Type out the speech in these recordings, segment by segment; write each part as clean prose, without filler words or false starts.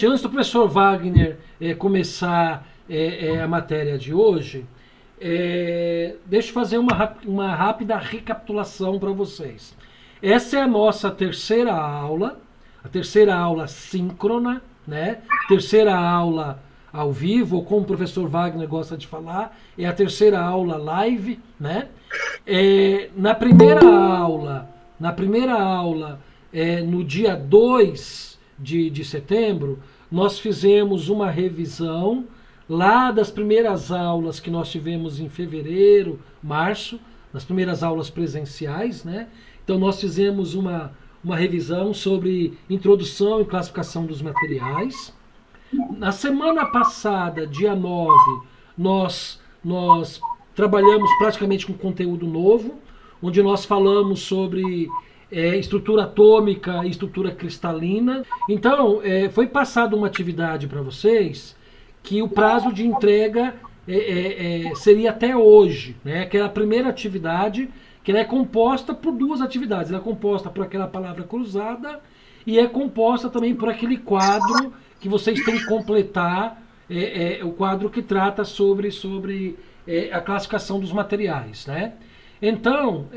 Antes do professor Wagner começar a matéria de hoje, deixa eu fazer uma rápida recapitulação para vocês. Essa é a nossa terceira aula, a terceira aula síncrona, né? Terceira aula ao vivo, ou como o professor Wagner gosta de falar, é a terceira aula live, né? Na primeira aula, no dia 2 de setembro, nós fizemos uma revisão lá das primeiras aulas que nós tivemos em fevereiro, março, nas primeiras aulas presenciais, né? Então nós fizemos uma revisão sobre introdução e classificação dos materiais. Na semana passada, dia 9, nós trabalhamos praticamente com conteúdo novo, onde nós falamos sobre estrutura atômica e estrutura cristalina. Então, foi passada uma atividade para vocês que o prazo de entrega seria até hoje, né? Que é a primeira atividade, que ela é composta por duas atividades. Ela é composta por aquela palavra cruzada e é composta também por aquele quadro que vocês têm que completar, o quadro que trata sobre a classificação dos materiais, né? Então,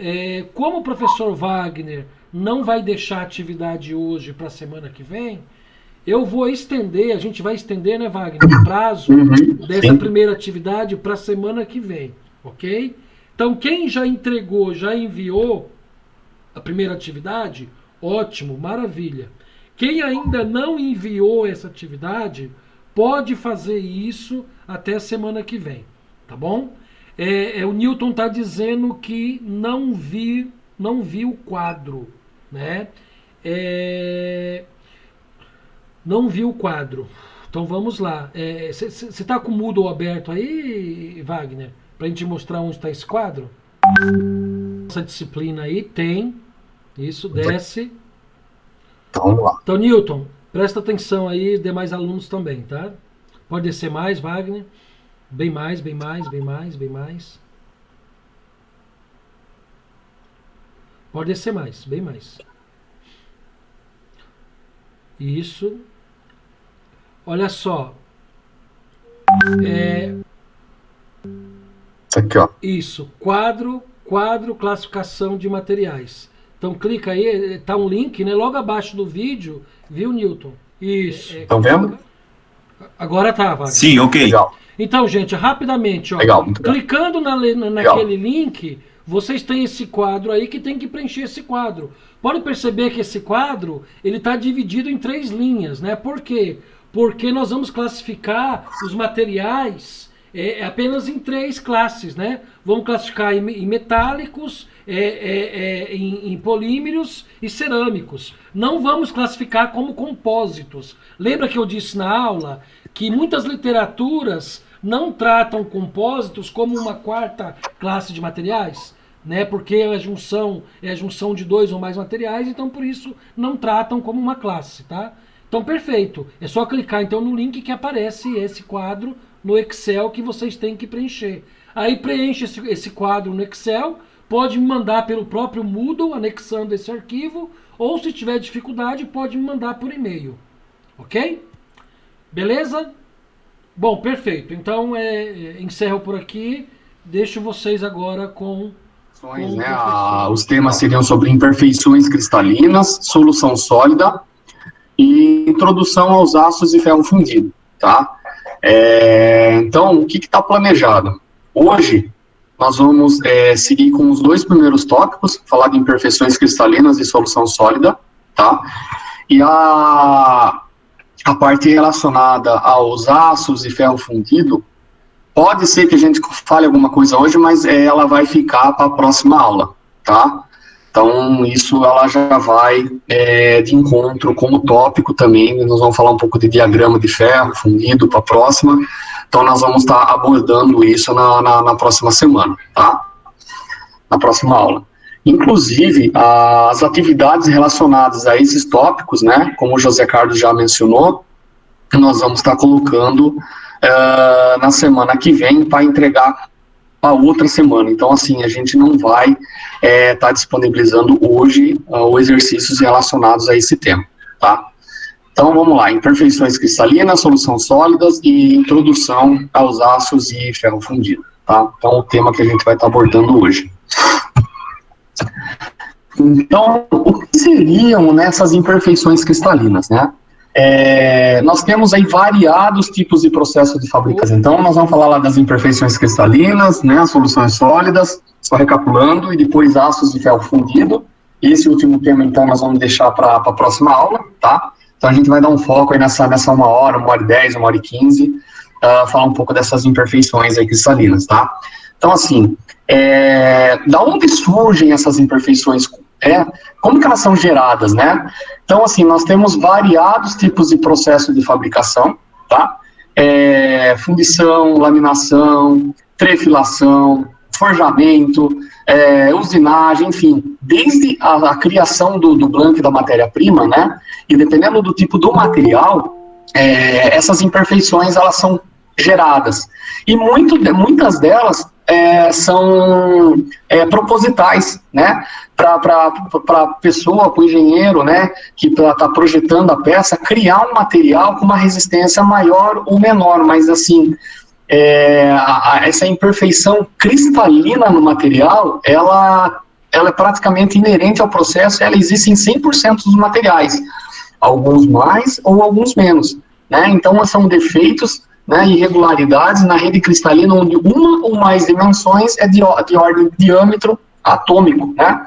como o professor Wagner não vai deixar a atividade hoje para a semana que vem, eu vou estender, a gente vai estender, né, Wagner, o prazo dessa primeira atividade para a semana que vem, ok? Então, quem já entregou, já enviou a primeira atividade, ótimo, maravilha. Quem ainda não enviou essa atividade, pode fazer isso até a semana que vem, tá bom? O Newton está dizendo que não viu o quadro, né? Não viu o quadro. Então vamos lá. Você está com o Moodle aberto aí, Wagner? Para a gente mostrar onde está esse quadro? Essa disciplina aí tem. Isso, desce. Então vamos lá. Então, Newton, presta atenção aí, demais alunos também, tá? Pode descer mais, Wagner. Bem mais, bem mais, bem mais, bem mais. Pode descer mais, bem mais. Isso. Olha só. Aqui, ó. Isso. Quadro, classificação de materiais. Então clica aí, tá um link, né? Logo abaixo do vídeo, viu, Newton? Isso. Estão vendo? Agora tá, Wagner. Sim, ok. Legal. Então, gente, rapidamente, ó, Legal, muito bem. clicando naquele link, vocês têm esse quadro aí que tem que preencher esse quadro. Pode perceber que esse quadro, ele está dividido em 3 linhas, né? Por quê? Porque nós vamos classificar os materiais apenas em 3 classes, né? Vamos classificar em metálicos, em polímeros e cerâmicos. Não vamos classificar como compósitos. Lembra que eu disse na aula que muitas literaturas não tratam compósitos como uma 4ª classe de materiais, né? Porque é a junção de 2 ou mais materiais, então por isso não tratam como uma classe, tá? Então perfeito, é só clicar então no link que aparece esse quadro no Excel que vocês têm que preencher. Aí preenche esse quadro no Excel, pode me mandar pelo próprio Moodle, anexando esse arquivo, ou se tiver dificuldade, pode me mandar por e-mail, ok? Beleza? Bom, perfeito. Então, encerro por aqui. Deixo vocês agora com né? Os temas seriam sobre imperfeições cristalinas, solução sólida e introdução aos aços e ferro fundido, tá? Então, o que está planejado? Hoje, nós vamos seguir com os 2 primeiros tópicos, falar de imperfeições cristalinas e solução sólida, tá? E a parte relacionada aos aços e ferro fundido, pode ser que a gente fale alguma coisa hoje, mas ela vai ficar para a próxima aula, tá? Então, isso ela já vai de encontro como tópico também, nós vamos falar um pouco de diagrama de ferro fundido para a próxima, então nós vamos estar abordando isso na próxima semana, tá? Na próxima aula. Inclusive, as atividades relacionadas a esses tópicos, né, como o José Carlos já mencionou, nós vamos estar colocando na semana que vem para entregar para outra semana. Então, assim, a gente não vai estar disponibilizando hoje os exercícios relacionados a esse tema, tá? Então, vamos lá, imperfeições cristalinas, soluções sólidas e introdução aos aços e ferro fundido, tá? Então, o tema que a gente vai estar abordando hoje. Então, o que seriam nessas imperfeições cristalinas, né? Nós temos aí variados tipos de processos de fabricação. Então, nós vamos falar lá das imperfeições cristalinas, né, soluções sólidas, só recapitulando, e depois aços e ferro fundido. Esse último tema, então, nós vamos deixar para a próxima aula, tá? Então, a gente vai dar um foco aí nessa 1 hora, 1h10, 1h15, falar um pouco dessas imperfeições aí cristalinas, tá? Então, assim, da onde surgem essas imperfeições? Como que elas são geradas, né? Então, assim, nós temos variados tipos de processo de fabricação, tá? Fundição, laminação, trefilação, forjamento, usinagem, enfim, desde a criação do blank da matéria-prima, né? E dependendo do tipo do material, essas imperfeições, elas são geradas. E muitas delas são propositais, né? Para a pessoa, para o engenheiro, né, que está projetando a peça, criar um material com uma resistência maior ou menor, mas assim, essa imperfeição cristalina no material, ela é praticamente inerente ao processo, ela existe em 100% dos materiais, alguns mais ou alguns menos, né? Então, são defeitos, né, irregularidades na rede cristalina, onde uma ou mais dimensões é de ordem de diâmetro atômico, né?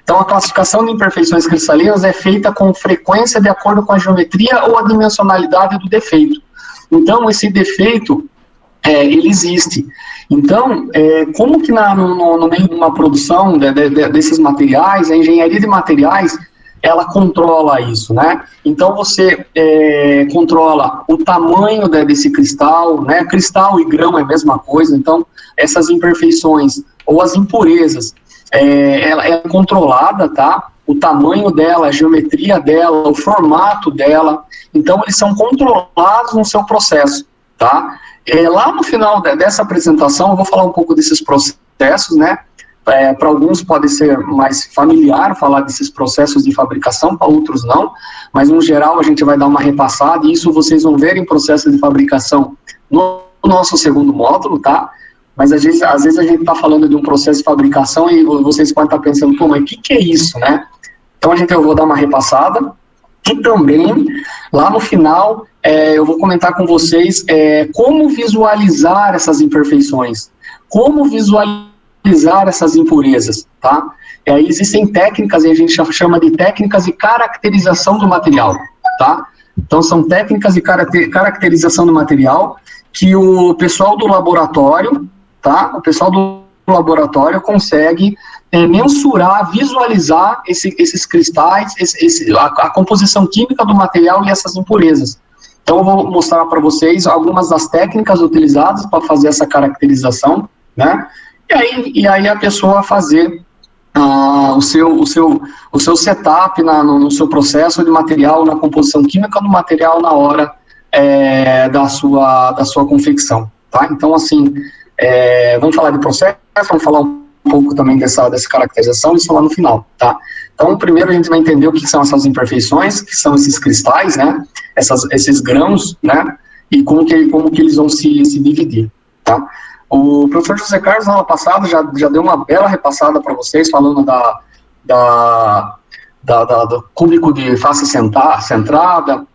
Então, a classificação de imperfeições cristalinas é feita com frequência de acordo com a geometria ou a dimensionalidade do defeito. Então, esse defeito, ele existe. Então, como que no meio de uma produção desses materiais, a engenharia de materiais, ela controla isso, né? Então, você controla o tamanho desse cristal, né? Cristal e grão é a mesma coisa, então, essas imperfeições ou as impurezas, ela é controlada, tá? O tamanho dela, a geometria dela, o formato dela, então eles são controlados no seu processo, tá? Lá no final dessa apresentação eu vou falar um pouco desses processos, né? Para alguns pode ser mais familiar falar desses processos de fabricação, para outros não, mas no geral a gente vai dar uma repassada, e isso vocês vão ver em processo de fabricação no nosso segundo módulo, tá? Mas às vezes a gente está falando de um processo de fabricação e vocês podem estar pensando, pô, mas o que é isso, né? Então eu vou dar uma repassada, e também, lá no final, eu vou comentar com vocês como visualizar essas imperfeições, como visualizar essas impurezas, tá? Existem técnicas, e a gente chama de técnicas de caracterização do material, tá? Então, são técnicas de caracterização do material que o pessoal do laboratório, tá? O pessoal do laboratório consegue mensurar, visualizar esses cristais, a composição química do material e essas impurezas. Então, eu vou mostrar para vocês algumas das técnicas utilizadas para fazer essa caracterização, né? E aí a pessoa fazer o seu setup no seu processo de material, na composição química do material na hora da sua confecção, tá? Então, assim, vamos falar de processo, vamos falar um pouco também dessa caracterização, isso lá no final, tá? Então, primeiro a gente vai entender o que são essas imperfeições, que são esses cristais, né? Esses grãos, né? E como que eles vão se dividir, tá? O professor José Carlos, na aula passada, já deu uma bela repassada para vocês, falando do cúbico de face centrada,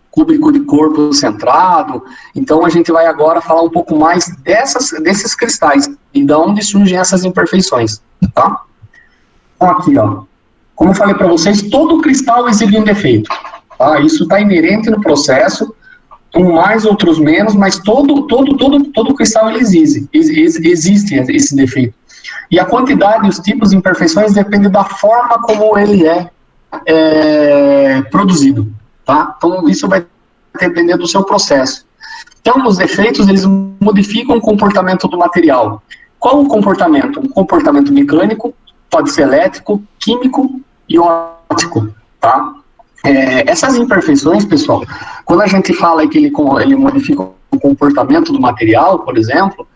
cúbico de corpo centrado. Então, a gente vai agora falar um pouco mais desses cristais e de onde surgem essas imperfeições, tá? Então, aqui, ó, como eu falei para vocês, todo cristal exibe um defeito, tá? Isso está inerente no processo, um mais, outros menos, mas todo cristal ele existe esse defeito. E a quantidade e os tipos de imperfeições depende da forma como ele é produzido, tá? Então, isso vai depender do seu processo. Então, os defeitos, eles modificam o comportamento do material. Qual o comportamento? Um comportamento mecânico, pode ser elétrico, químico e óptico, tá? Essas imperfeições, pessoal, quando a gente fala que ele modifica o comportamento do material, por exemplo,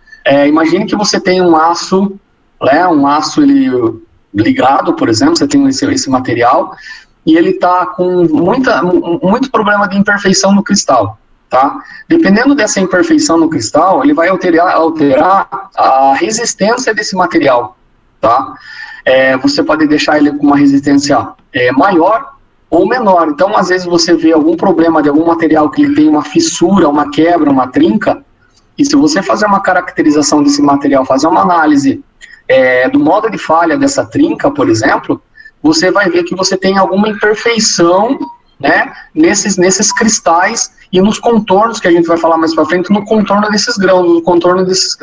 imagine que você tem um aço, né, ele ligado, por exemplo, você tem esse material, e ele está com muito problema de imperfeição no cristal, tá? Dependendo dessa imperfeição no cristal, ele vai alterar a resistência desse material, tá? Você pode deixar ele com uma resistência maior ou menor. Então, às vezes você vê algum problema de algum material que ele tem uma fissura, uma quebra, uma trinca, e se você fazer uma caracterização desse material, fazer uma análise do modo de falha dessa trinca, por exemplo, você vai ver que você tem alguma imperfeição, né, nesses cristais e nos contornos, que a gente vai falar mais para frente, no contorno desses grãos, no contorno desses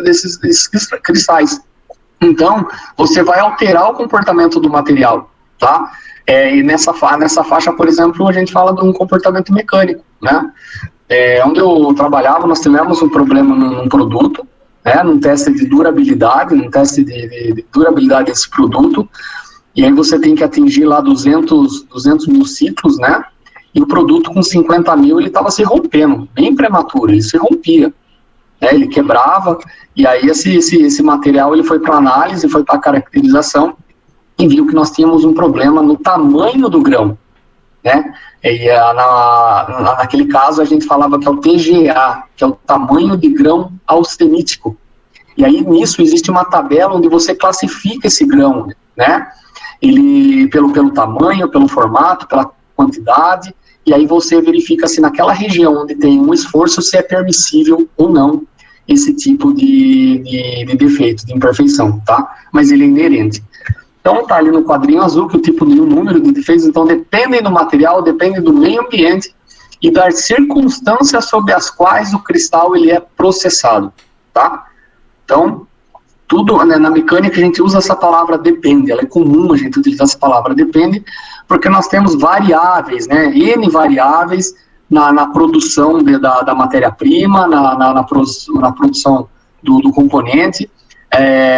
cristais. Então, você vai alterar o comportamento do material, tá? E nessa faixa, por exemplo, a gente fala de um comportamento mecânico, né? Onde eu trabalhava, nós tivemos um problema num produto, né, num teste de durabilidade, desse produto, e aí você tem que atingir lá 200 mil ciclos, né? E o produto com 50 mil, ele estava se rompendo, bem prematuro, ele se rompia, né? Ele quebrava, e aí esse material ele foi para análise, foi para caracterização, e viu que nós tínhamos um problema no tamanho do grão, né? E naquele caso a gente falava que é o TGA, que é o tamanho de grão austenítico. E aí nisso existe uma tabela onde você classifica esse grão, né? Ele pelo tamanho, pelo formato, pela quantidade, e aí você verifica se naquela região onde tem um esforço, se é permissível ou não esse tipo de defeito, de imperfeição, tá? Mas ele é inerente. Então tá ali no quadrinho azul que o tipo de número de defeitos, então dependem do material, depende do meio ambiente e das circunstâncias sobre as quais o cristal ele é processado, tá? Então, tudo, né, na mecânica a gente usa essa palavra depende, ela é comum a gente utilizar essa palavra depende, porque nós temos variáveis, né, N variáveis na produção da matéria-prima, na produção do componente,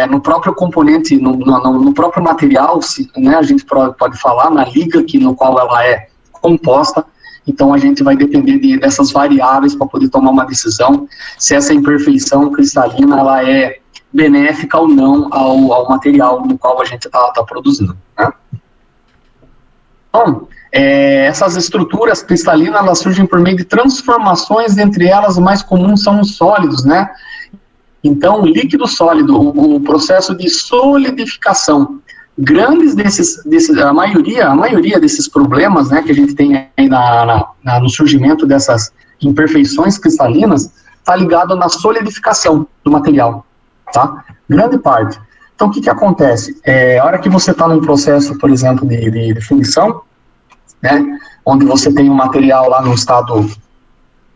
no próprio componente, no próprio material, né, a gente pode falar, na liga no qual ela é composta. Então a gente vai depender dessas variáveis para poder tomar uma decisão se essa imperfeição cristalina ela é benéfica ou não ao material no qual a gente está produzindo, né? Então, essas estruturas cristalinas, elas surgem por meio de transformações, entre elas o mais comum são os sólidos, né? Então, o líquido sólido, o processo de solidificação, a maioria desses problemas, né, que a gente tem aí no surgimento dessas imperfeições cristalinas, está ligado na solidificação do material, tá? Grande parte. Então, o que acontece? A hora que você está num processo, por exemplo, de fundição, né, onde você tem um material lá no estado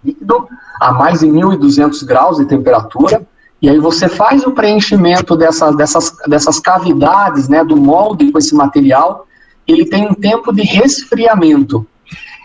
líquido, a mais de 1.200 graus de temperatura, e aí você faz o preenchimento dessas cavidades, né, do molde com esse material, ele tem um tempo de resfriamento.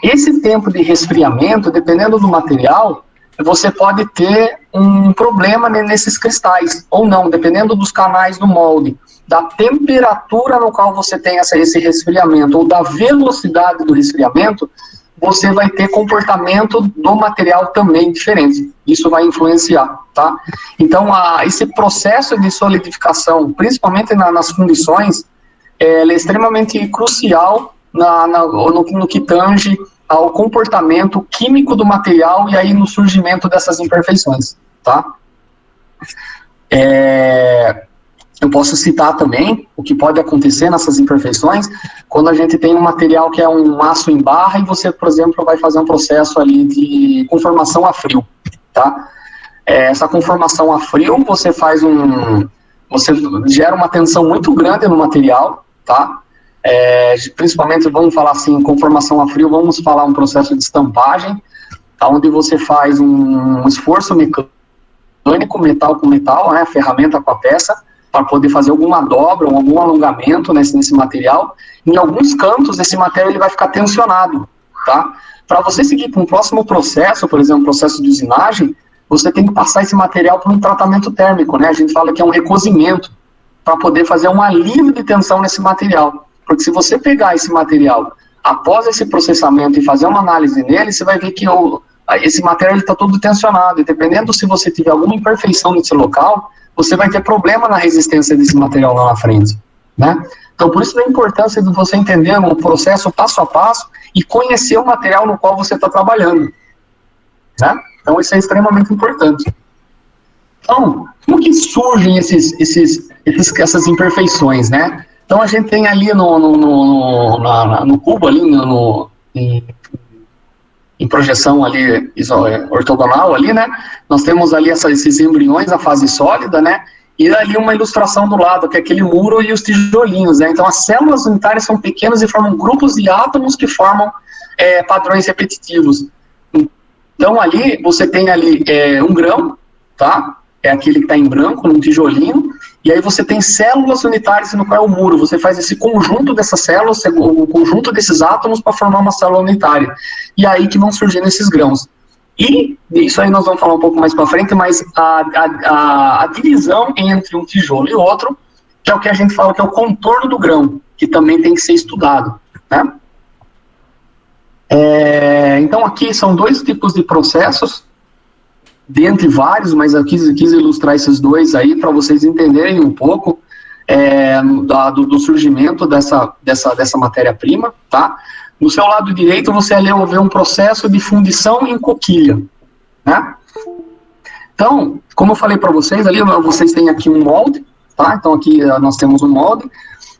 Esse tempo de resfriamento, dependendo do material, você pode ter um problema nesses cristais, ou não, dependendo dos canais do molde, da temperatura no qual você tem esse resfriamento, ou da velocidade do resfriamento, você vai ter comportamento do material também diferente. Isso vai influenciar, tá? Então, esse processo de solidificação, principalmente nas fundições, é extremamente crucial no que tange ao comportamento químico do material e aí no surgimento dessas imperfeições, tá? Eu posso citar também o que pode acontecer nessas imperfeições quando a gente tem um material que é um aço em barra e você, por exemplo, vai fazer um processo ali de conformação a frio, tá? Essa conformação a frio, você gera uma tensão muito grande no material, tá? Principalmente, vamos falar assim, conformação a frio, vamos falar um processo de estampagem, onde você faz um esforço mecânico, metal com metal, né, ferramenta com a peça, para poder fazer alguma dobra ou algum alongamento nesse material. Em alguns cantos, esse material ele vai ficar tensionado, tá? Para você seguir para um próximo processo, por exemplo, processo de usinagem, você tem que passar esse material por um tratamento térmico, né? A gente fala que é um recozimento, para poder fazer um alívio de tensão nesse material. Porque se você pegar esse material após esse processamento e fazer uma análise nele, você vai ver que esse material está todo tensionado, e dependendo se você tiver alguma imperfeição nesse local, você vai ter problema na resistência desse material lá na frente, né? Então, por isso da importância de você entender o processo passo a passo e conhecer o material no qual você está trabalhando, né? Então, isso é extremamente importante. Então, como que surgem essas imperfeições, né? Então, a gente tem ali no cubo, ali em projeção ali ortogonal ali, né? Nós temos ali esses embriões, a fase sólida, né? E ali uma ilustração do lado, que é aquele muro e os tijolinhos, né? Então, as células unitárias são pequenas e formam grupos de átomos que formam padrões repetitivos. Então, ali, você tem ali um grão, tá? É aquele que está em branco, num tijolinho, e aí você tem células unitárias no qual é o muro. Você faz esse conjunto dessas células, o conjunto desses átomos para formar uma célula unitária. E aí que vão surgindo esses grãos. E isso aí nós vamos falar um pouco mais para frente, mas a divisão entre um tijolo e outro, que é o que a gente fala que é o contorno do grão, que também tem que ser estudado, né? Então aqui são dois tipos de processos, dentre vários, mas eu quis ilustrar esses dois aí para vocês entenderem um pouco do surgimento dessa matéria-prima, tá? No seu lado direito, você ali vê um processo de fundição em coquilha, né? Então, como eu falei para vocês, ali vocês têm aqui um molde, tá? Então, aqui nós temos um molde,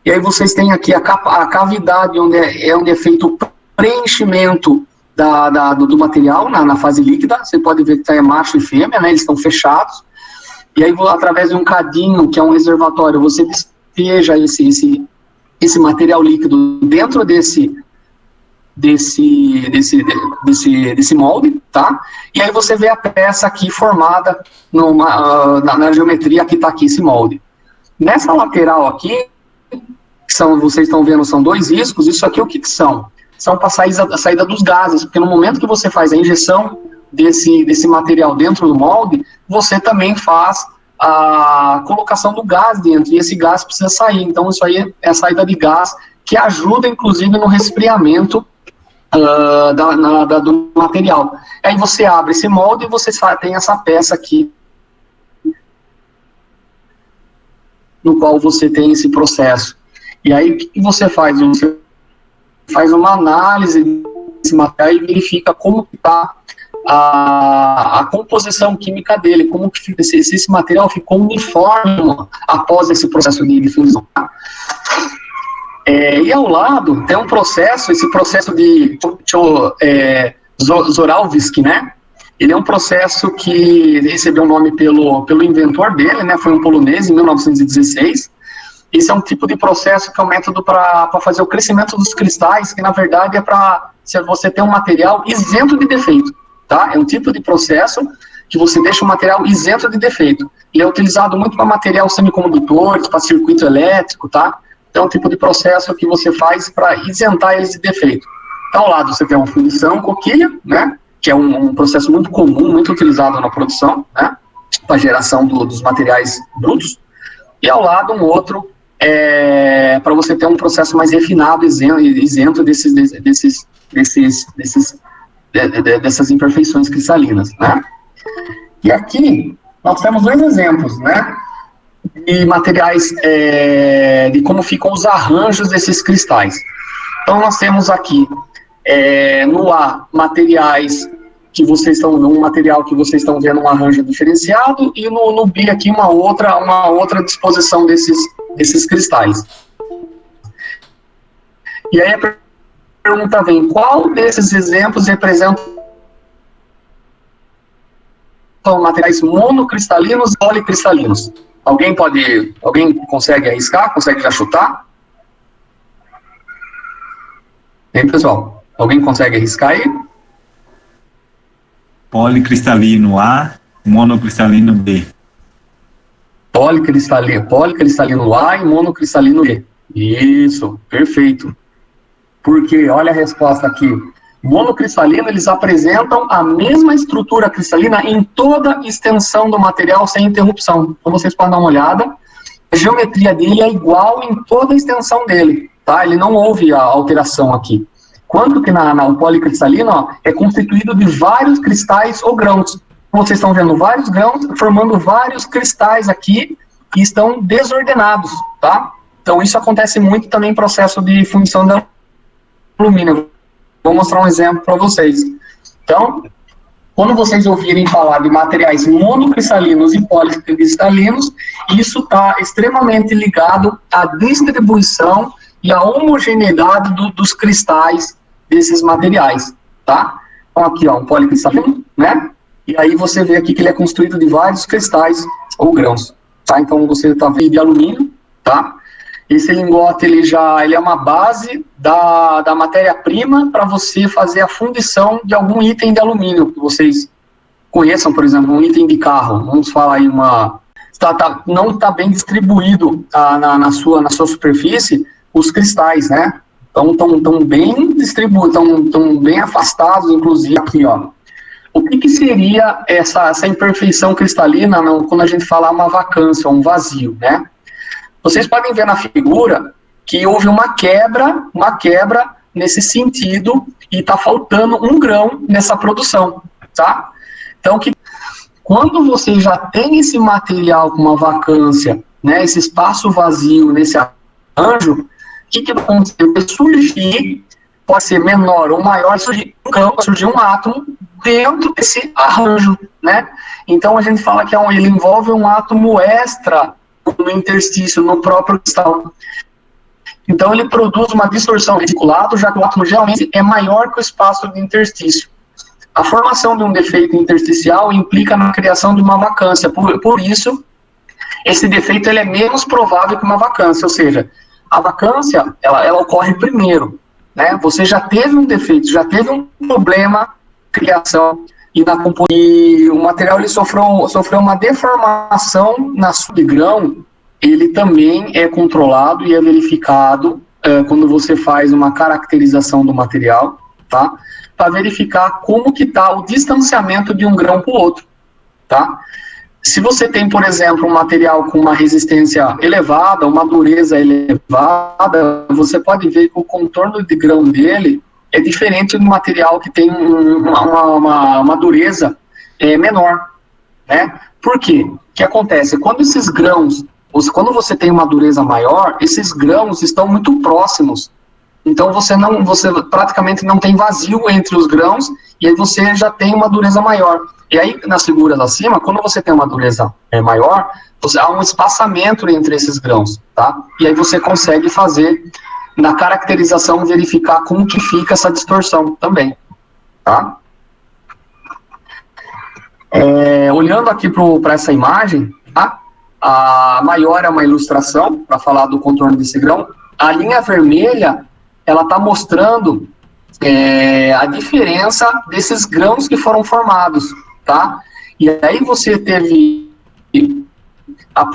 e aí vocês têm aqui a cavidade onde é feito o preenchimento do material na fase líquida. Você pode ver que é macho e fêmea, né? Eles estão fechados, e aí, através de um cadinho, que é um reservatório, você despeja esse material líquido dentro desse molde, tá? E aí você vê a peça aqui formada na geometria que está aqui, esse molde. Nessa lateral aqui, vocês estão vendo, são dois riscos. Isso aqui o que são? São para a saída dos gases, porque no momento que você faz a injeção desse material dentro do molde, você também faz a colocação do gás dentro, e esse gás precisa sair. Então isso aí é a saída de gás, que ajuda inclusive no resfriamento do material. Aí você abre esse molde e você tem essa peça aqui, no qual você tem esse processo. E aí o que você faz? Você faz uma análise desse material e verifica como está a composição química dele, como que se esse material ficou uniforme após esse processo de fusão. E ao lado tem um processo, esse processo de Zoralvsky, né? Ele é um processo que recebeu o nome pelo inventor dele, né? Foi um polonês, em 1916. Esse é um tipo de processo que é um método para fazer o crescimento dos cristais, que na verdade é para você ter um material isento de defeito, tá? É um tipo de processo que você deixa o material isento de defeito. Ele é utilizado muito para material semicondutores, para circuito elétrico, tá? Então, é um tipo de processo que você faz para isentar eles de defeito. Então, ao lado você tem uma fundição coquilha, né? Que é um processo muito comum, muito utilizado na produção, né? Para geração dos materiais brutos. E ao lado um outro para você ter um processo mais refinado, isento dessas imperfeições cristalinas, né? E aqui nós temos dois exemplos, né? De materiais, de como ficam os arranjos desses cristais. Então nós temos aqui no A materiais que vocês estão vendo, um material que vocês estão vendo um arranjo diferenciado, e no B aqui uma outra disposição desses cristais. E aí a pergunta vem: qual desses exemplos representa materiais monocristalinos e policristalinos? Alguém consegue arriscar? Consegue já chutar? Hein, pessoal? Alguém consegue arriscar aí? Policristalino A, monocristalino B. Policristalino A e monocristalino B. Isso, perfeito. Porque, olha a resposta aqui. Monocristalino, eles apresentam a mesma estrutura cristalina em toda a extensão do material sem interrupção. Então vocês podem dar uma olhada. A geometria dele é igual em toda a extensão dele, tá? Ele não houve a alteração aqui. Quanto que o policristalino é constituído de vários cristais ou grãos. Vocês estão vendo vários grãos formando vários cristais aqui que estão desordenados, tá? Então, isso acontece muito também em processo de fundição de alumínio. Vou mostrar um exemplo para vocês. Então, quando vocês ouvirem falar de materiais monocristalinos e policristalinos, isso está extremamente ligado à distribuição e à homogeneidade dos cristais desses materiais, tá? Então, aqui, ó, um policristalino, né? E aí você vê aqui que ele é construído de vários cristais ou grãos, tá? Então, você está vendo de alumínio, tá? Esse lingote, ele é uma base da matéria-prima para você fazer a fundição de algum item de alumínio que vocês conheçam, por exemplo, um item de carro. Vamos falar aí não está bem distribuído na sua superfície os cristais, né? Estão bem distribuídos, estão bem afastados, inclusive, aqui, ó. O que seria essa imperfeição cristalina quando a gente fala uma vacância, um vazio, né? Vocês podem ver na figura que houve uma quebra nesse sentido e está faltando um grão nessa produção, tá? Então, quando você já tem esse material com uma vacância, né, esse espaço vazio nesse arranjo, o que vai acontecer? Vai surgir, pode ser menor ou maior, vai surgir um grão, vai surgir um átomo dentro desse arranjo, né? Então, a gente fala que ele envolve um átomo extra no interstício, no próprio cristal. Então, ele produz uma distorção reticulada, já que o átomo geralmente é maior que o espaço de interstício. A formação de um defeito intersticial implica na criação de uma vacância. Por isso, esse defeito ele é menos provável que uma vacância, ou seja, a vacância ela ocorre primeiro, né? Você já teve um defeito, já teve um problema de criação, e o material ele sofreu uma deformação na subgrão, ele também é controlado e é verificado quando você faz uma caracterização do material, tá? Para verificar como que está o distanciamento de um grão para o outro, tá? Se você tem, por exemplo, um material com uma resistência elevada, uma dureza elevada, você pode ver que o contorno de grão dele é diferente do material que tem uma dureza menor, né? Por quê? O que acontece? Quando esses grãos, quando você tem uma dureza maior, esses grãos estão muito próximos. Então você praticamente não tem vazio entre os grãos, e aí você já tem uma dureza maior. E aí, nas figuras acima, quando você tem uma dureza maior, há um espaçamento entre esses grãos, tá? E aí você consegue fazer, na caracterização, verificar como que fica essa distorção também, tá? Olhando aqui para essa imagem, tá? A maior é uma ilustração, para falar do contorno desse grão. A linha vermelha, ela está mostrando a diferença desses grãos que foram formados, tá? E aí você teve a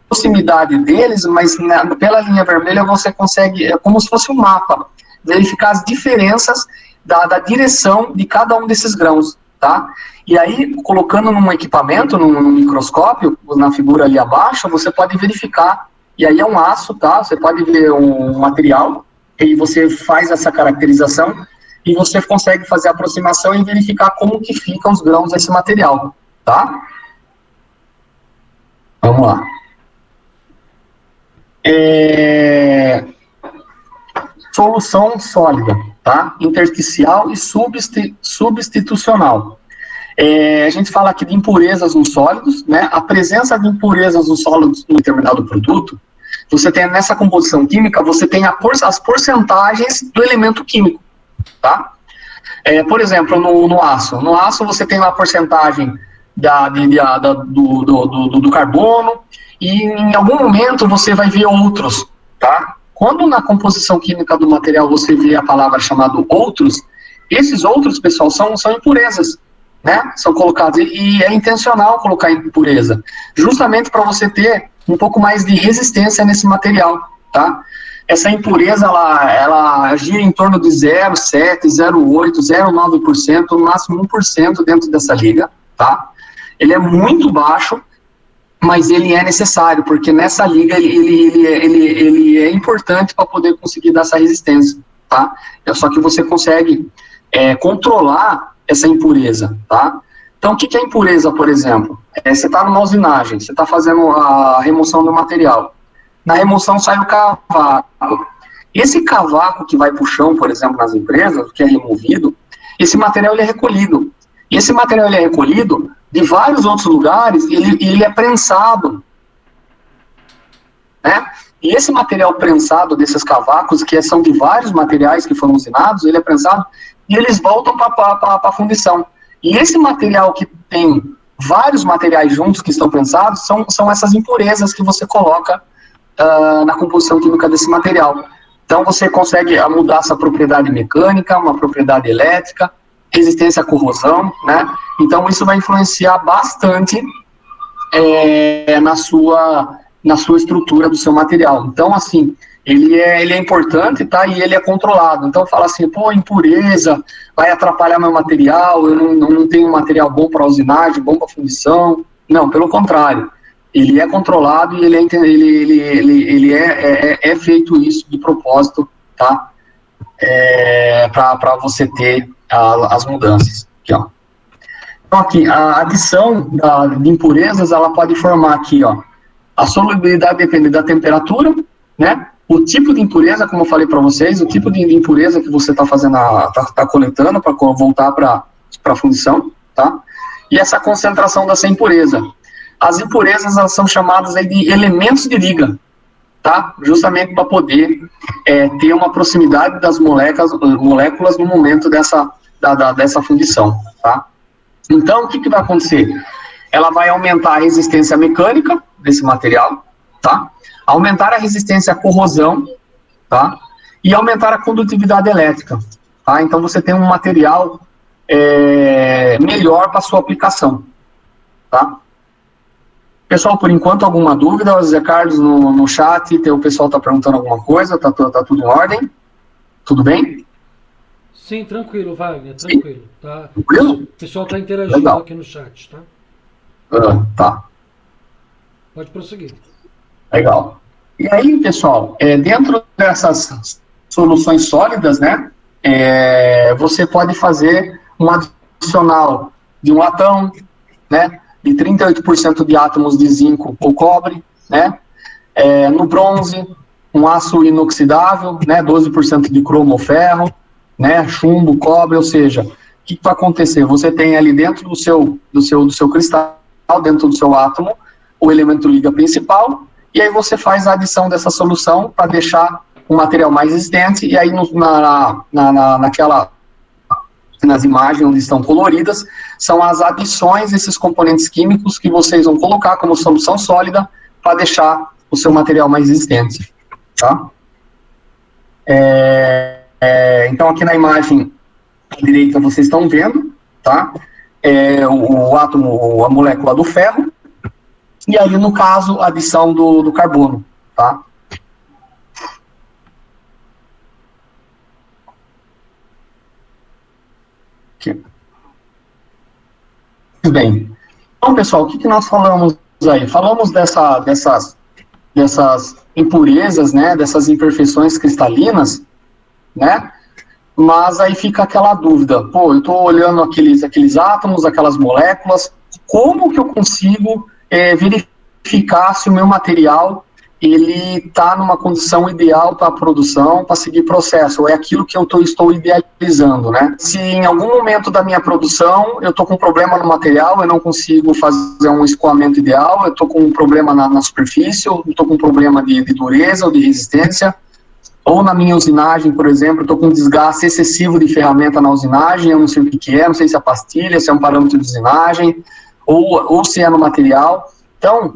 proximidade deles, mas pela linha vermelha você consegue, é como se fosse um mapa, verificar as diferenças da direção de cada um desses grãos, tá? E aí, colocando num equipamento, num microscópio, na figura ali abaixo, você pode verificar, e aí é um aço, tá? Você pode ver um material, e você faz essa caracterização, e você consegue fazer a aproximação e verificar como que ficam os grãos desse material, tá? Vamos lá. Solução sólida, tá? Intersticial e substitucional. A gente fala aqui de impurezas nos sólidos, né? A presença de impurezas nos sólidos num determinado produto, você tem nessa composição química, você tem as porcentagens do elemento químico, tá? Por exemplo, no aço. No aço você tem uma porcentagem do carbono, e em algum momento você vai ver outros, tá? Quando na composição química do material você vê a palavra chamada outros, esses outros, pessoal, são impurezas, né? São colocados, e é intencional colocar impureza, justamente para você ter um pouco mais de resistência nesse material, tá? Essa impureza, ela gira em torno de 0,7%, 0,8%, 0,9%, no máximo 1% dentro dessa liga, tá? Ele é muito baixo, mas ele é necessário, porque nessa liga ele é importante para poder conseguir dar essa resistência, tá? Só que você consegue controlar essa impureza, tá? Então, o que é impureza, por exemplo? Você está numa usinagem, você está fazendo a remoção do material. na remoção sai o cavaco. Esse cavaco que vai para o chão, por exemplo, nas empresas, que é removido, esse material ele é recolhido. E esse material ele é recolhido de vários outros lugares e ele é prensado. Né? E esse material prensado desses cavacos, que são de vários materiais que foram usinados, ele é prensado e eles voltam para a fundição. E esse material que tem vários materiais juntos que estão prensados são essas impurezas que você coloca na composição química desse material. Então você consegue mudar essa propriedade mecânica, uma propriedade elétrica, resistência à corrosão, né? Então isso vai influenciar bastante na sua estrutura do seu material. Então, assim, ele é importante, tá? E ele é controlado. Então fala assim, pô, impureza, vai atrapalhar meu material, eu não tenho um material bom para usinagem, bom para fundição. Não, pelo contrário. Ele é controlado e ele é feito isso de propósito, tá? Para você ter as mudanças. Aqui, ó. Então, aqui, a adição de impurezas, ela pode formar aqui, ó, a solubilidade depende da temperatura, né? O tipo de impureza, como eu falei para vocês, o tipo de impureza que você está fazendo, está coletando para voltar para a fundição, tá? E essa concentração dessa impureza. As impurezas, elas são chamadas aí de elementos de liga, tá? Justamente para poder ter uma proximidade das moléculas no momento dessa fundição, tá? Então, o que vai acontecer? Ela vai aumentar a resistência mecânica desse material, tá? Aumentar a resistência à corrosão, tá? E aumentar a condutividade elétrica, tá? Então, você tem um material melhor para sua aplicação, tá? Pessoal, por enquanto, alguma dúvida? O Zé Carlos no chat, o pessoal está perguntando alguma coisa, tá tudo em ordem? Tudo bem? Sim, tranquilo, Wagner, tranquilo. Tá? Tranquilo? O pessoal está interagindo Legal. aqui no chat, tá? Tá. Pode prosseguir. Legal. E aí, pessoal, dentro dessas soluções sólidas, né, você pode fazer um adicional de um latão, né, de 38% de átomos de zinco ou cobre, né, no bronze, um aço inoxidável, né, 12% de cromo ou ferro, né, chumbo, cobre, ou seja, o que vai acontecer? Você tem ali dentro do seu cristal, dentro do seu átomo, o elemento liga principal, e aí você faz a adição dessa solução para deixar o material mais resistente, e aí nas imagens onde estão coloridas, são as adições desses componentes químicos que vocês vão colocar como solução sólida para deixar o seu material mais resistente, tá? Então, aqui na imagem à direita vocês estão vendo, tá? O átomo, a molécula do ferro, e aí, no caso, a adição do carbono, tá? Aqui. Muito bem. Então, pessoal, o que nós falamos aí? Falamos dessas impurezas, né, dessas imperfeições cristalinas, né? Mas aí fica aquela dúvida, pô, eu estou olhando aqueles átomos, aquelas moléculas, como que eu consigo verificar se o meu material ele está numa condição ideal para a produção, para seguir processo, ou é aquilo que eu estou idealizando, né? Se em algum momento da minha produção eu estou com um problema no material, eu não consigo fazer um escoamento ideal, eu estou com um problema na superfície, eu estou com um problema de dureza ou de resistência, ou na minha usinagem, por exemplo, eu estou com um desgaste excessivo de ferramenta na usinagem, eu não sei o que é, não sei se é pastilha, se é um parâmetro de usinagem, ou se é no material. Então,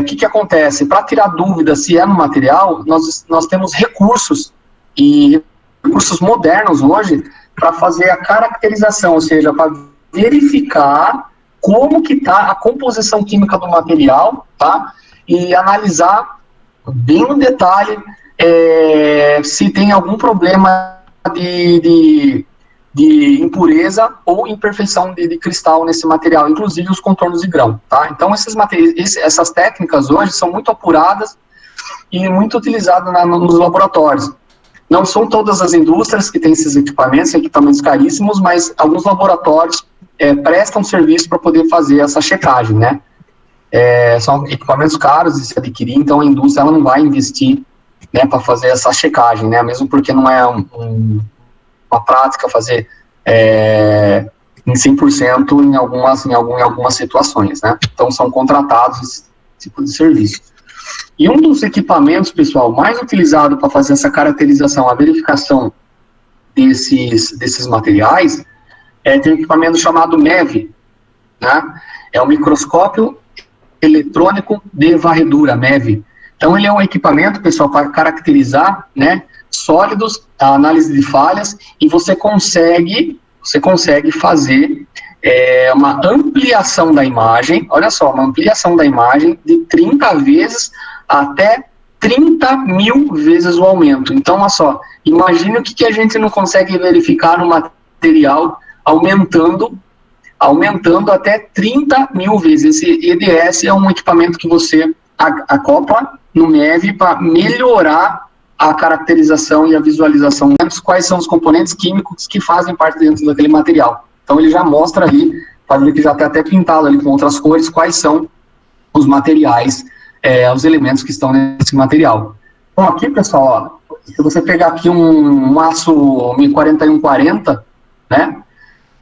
o que acontece? Para tirar dúvida se é no material, nós temos recursos, e recursos modernos hoje, para fazer a caracterização, ou seja, para verificar como que está a composição química do material, tá? E analisar bem no detalhe se tem algum problema de impureza ou imperfeição de cristal nesse material, inclusive os contornos de grão, tá? Então, essas técnicas hoje são muito apuradas e muito utilizadas nos laboratórios. Não são todas as indústrias que têm esses equipamentos caríssimos, mas alguns laboratórios prestam serviço para poder fazer essa checagem, né? são equipamentos caros de se adquirir, então a indústria ela não vai investir, né, para fazer essa checagem, né, mesmo porque não é uma prática fazer em 100% em algumas situações, né, então são contratados esse tipo de serviço. E um dos equipamentos, pessoal, mais utilizado para fazer essa caracterização, a verificação desses materiais, tem um equipamento chamado MEV, né? É o microscópio eletrônico de varredura, MEV. Então, ele é um equipamento, pessoal, para caracterizar, né, sólidos, a análise de falhas, e você consegue fazer uma ampliação da imagem, olha só, uma ampliação da imagem de 30 vezes até 30 mil vezes o aumento. Então, olha só, imagine o que a gente não consegue verificar no material aumentando até 30 mil vezes. Esse EDS é um equipamento que você acopla no MEV para melhorar a caracterização e a visualização. Quais são os componentes químicos que fazem parte dentro daquele material. Então, ele já mostra ali, pode ver que já está até pintado ali com outras cores, quais são os materiais, os elementos que estão nesse material. Então, aqui, pessoal, ó, se você pegar aqui um aço 4140, né,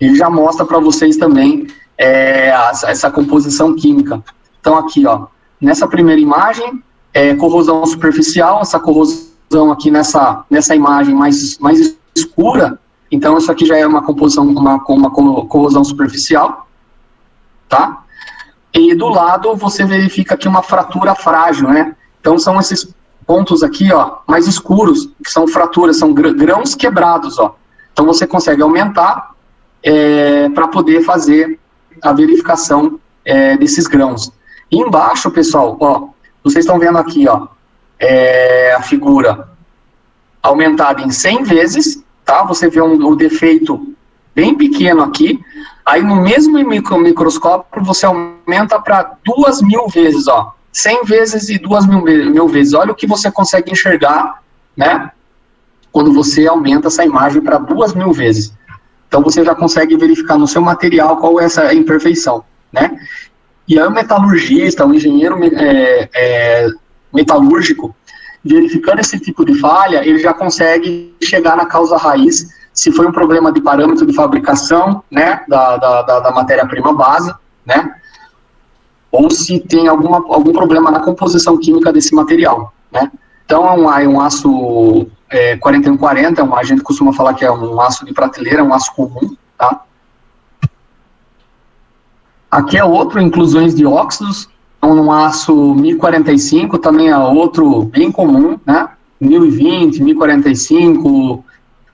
ele já mostra para vocês também essa composição química. Então, aqui, ó, nessa primeira imagem, corrosão superficial, essa corrosão aqui nessa imagem mais escura, então isso aqui já é uma composição, uma corrosão superficial, tá? E do lado você verifica aqui uma fratura frágil, né? Então são esses pontos aqui, ó, mais escuros, que são fraturas, são grãos quebrados, ó. Então você consegue aumentar para poder fazer a verificação desses grãos. E embaixo, pessoal, ó, vocês estão vendo aqui, ó, a figura aumentada em 100 vezes, tá? Você vê um defeito bem pequeno aqui, aí no mesmo microscópio você aumenta para 2.000 vezes, ó, 100 vezes e 2.000 vezes. Olha o que você consegue enxergar, né, quando você aumenta essa imagem para 2.000 vezes. Então você já consegue verificar no seu material qual é essa imperfeição, né? E aí o metalurgista, o engenheiro metalúrgico, verificando esse tipo de falha, ele já consegue chegar na causa raiz, se foi um problema de parâmetro de fabricação, né, da matéria-prima base, né, ou se tem algum problema na composição química desse material, né. Então é um aço 4140, a gente costuma falar que é um aço de prateleira, é um aço comum, tá. Aqui é outro, inclusões de óxidos, um aço 1045, também é outro bem comum, né? 1020, 1045,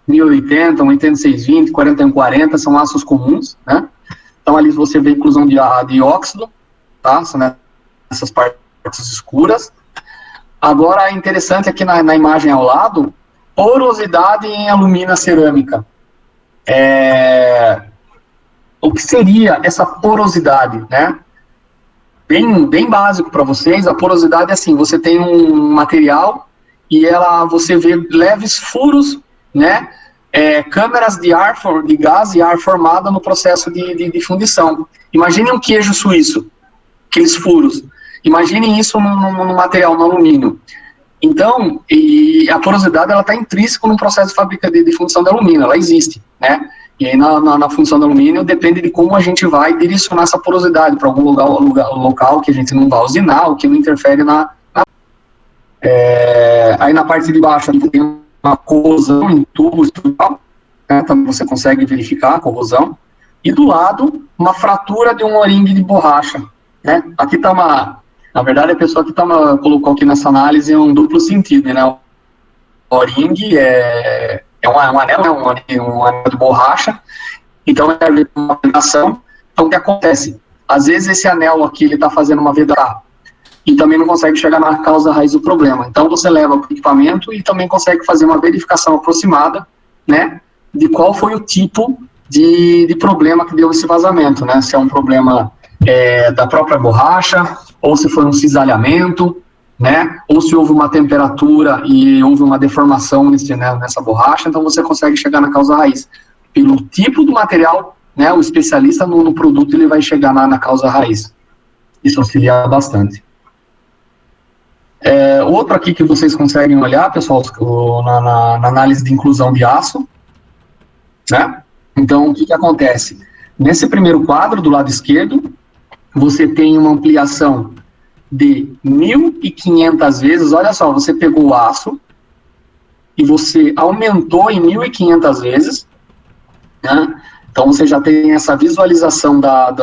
1080, 8620, 4140, são aços comuns, né? Então ali você vê a inclusão de óxido, tá? São essas partes escuras. Agora, é interessante aqui na imagem ao lado, porosidade em alumina cerâmica. O que seria essa porosidade, né? Bem básico para vocês, a porosidade é assim, você tem um material e você vê leves furos, né? Câmeras de gás e ar formada no processo de fundição. Imagine um queijo suíço, aqueles furos. Imaginem isso no material, no alumínio. Então, a porosidade ela está intrínseca no processo de fundição de alumínio, ela existe, né? E aí na função do alumínio depende de como a gente vai direcionar essa porosidade para algum local que a gente não vai usinar, ou que não interfere aí na parte de baixo aqui tem uma corrosão em tubos, né, então você consegue verificar a corrosão. E do lado, uma fratura de um o-ringue de borracha, né? Aqui está na verdade a pessoa que colocou aqui nessa análise um duplo sentido, né? O o-ringue é um anel, né, um anel de borracha, então é uma aplicação. Então o que acontece? Às vezes esse anel aqui ele está fazendo uma vedada e também não consegue chegar na causa raiz do problema. Então você leva para o equipamento e também consegue fazer uma verificação aproximada, né, de qual foi o tipo de problema que deu esse vazamento, né? Se é um problema da própria borracha, ou se foi um cisalhamento, né, ou se houve uma temperatura e houve uma deformação nessa borracha, então você consegue chegar na causa raiz. Pelo tipo do material, né, o especialista no produto ele vai chegar na causa raiz. Isso auxilia bastante. Outro aqui que vocês conseguem olhar, pessoal, na análise de inclusão de aço, né? Então, o que acontece? Nesse primeiro quadro, do lado esquerdo, você tem uma ampliação de 1.500 vezes. Olha só, você pegou o aço e você aumentou em 1.500 vezes, né? Então, você já tem essa visualização da